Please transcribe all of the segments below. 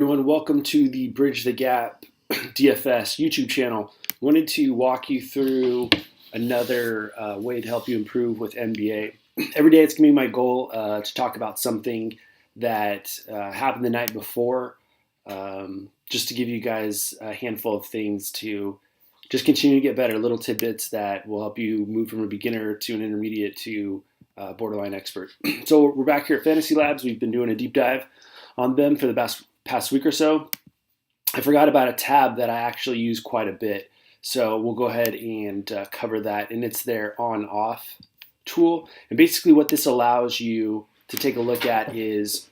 Everyone, welcome to the Bridge the Gap DFS YouTube channel. Wanted to walk you through another way to help you improve with NBA. Every day it's going to be my goal to talk about something that happened the night before, just to give you guys a handful of things to just continue to get better, little tidbits that will help you move from a beginner to an intermediate to borderline expert. So we're back here at Fantasy Labs. We've been doing a deep dive on them for the past week or so. I forgot about a tab that I actually use quite a bit. So we'll go ahead and cover that. And it's their on-off tool. And basically what this allows you to take a look at is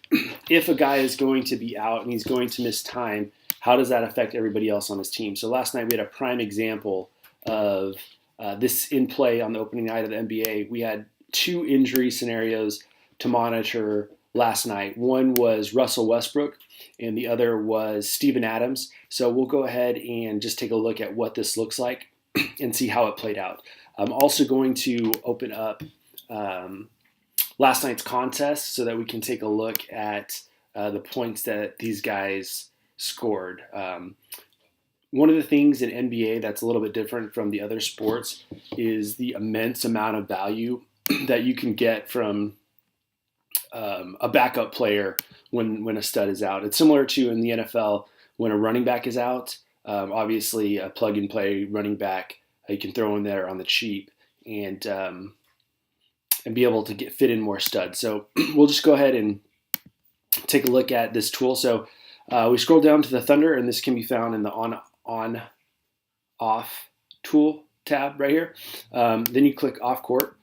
if a guy is going to be out and he's going to miss time, how does that affect everybody else on his team? So last night we had a prime example of this in play on the opening night of the NBA. We had two injury scenarios to monitor last night. One was Russell Westbrook and the other was Steven Adams. So we'll go ahead and just take a look at what this looks like and see how it played out. I'm also going to open up last night's contest so that we can take a look at the points that these guys scored. One of the things in NBA that's a little bit different from the other sports is the immense amount of value that you can get from a backup player when a stud is out. It's similar to in the NFL when a running back is out. Obviously, a plug-and-play running back you can throw in there on the cheap and be able to fit in more studs. So we'll just go ahead and take a look at this tool. So we scroll down to the Thunder, and this can be found in the on-off tool tab right here. Then you click off court,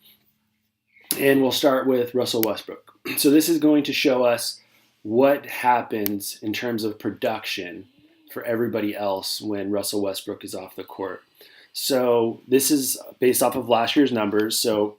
and we'll start with Russell Westbrook. So this is going to show us what happens in terms of production for everybody else when Russell Westbrook is off the court. So this is based off of last year's numbers. So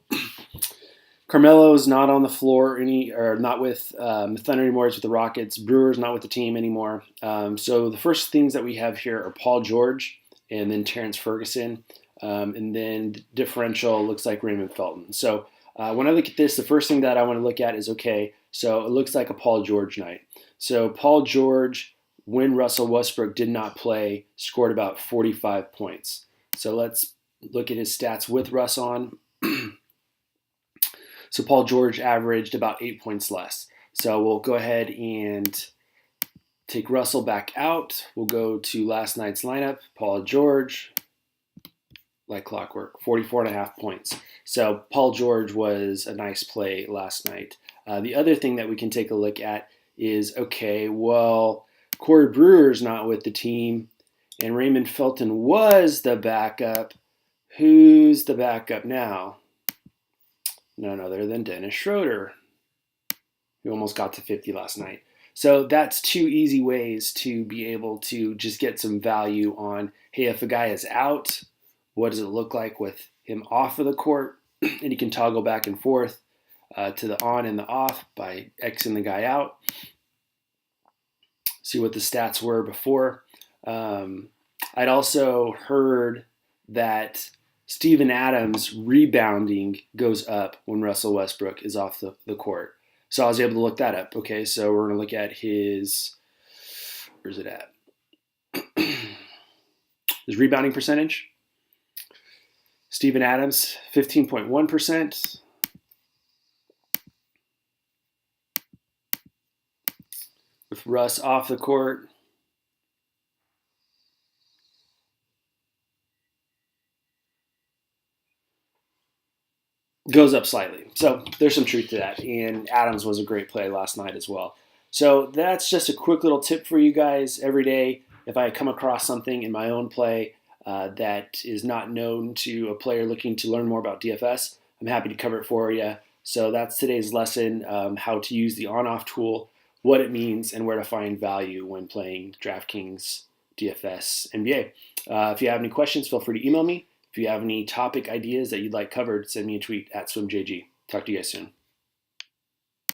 Carmelo is not on the floor not with the Thunder anymore. It's with the Rockets. Brewer's not with the team anymore. So the first things that we have here are Paul George and then Terrence Ferguson. And then differential looks like Raymond Felton. So when I look at this, the first thing that I want to look at is, okay, so it looks like a Paul George night. So Paul George, when Russell Westbrook did not play, scored about 45 points. So let's look at his stats with Russ on. So Paul George averaged about 8 points less. So we'll go ahead and take Russell back out. We'll go to last night's lineup. Paul George, like clockwork, 44.5 points. So Paul George was a nice play last night. The other thing that we can take a look at is, okay, well, Corey Brewer's not with the team, and Raymond Felton was the backup. Who's the backup now? None other than Dennis Schroeder, who almost got to 50 last night. So that's two easy ways to be able to just get some value on, hey, if a guy is out, what does it look like with him off of the court? And you can toggle back and forth to the on and the off by Xing the guy out. See what the stats were before. I'd also heard that Steven Adams' rebounding goes up when Russell Westbrook is off the court. So I was able to look that up. Okay, so we're going to look at his, where's it at? His rebounding percentage. Steven Adams, 15.1%. With Russ off the court, goes up slightly. So there's some truth to that. And Adams was a great play last night as well. So that's just a quick little tip for you guys every day. If I come across something in my own play that is not known to a player looking to learn more about DFS, I'm happy to cover it for you. So that's today's lesson, how to use the on-off tool, what it means, and where to find value when playing DraftKings DFS NBA. If you have any questions, feel free to email me. If you have any topic ideas that you'd like covered, send me a tweet at SwimJG. Talk to you guys soon.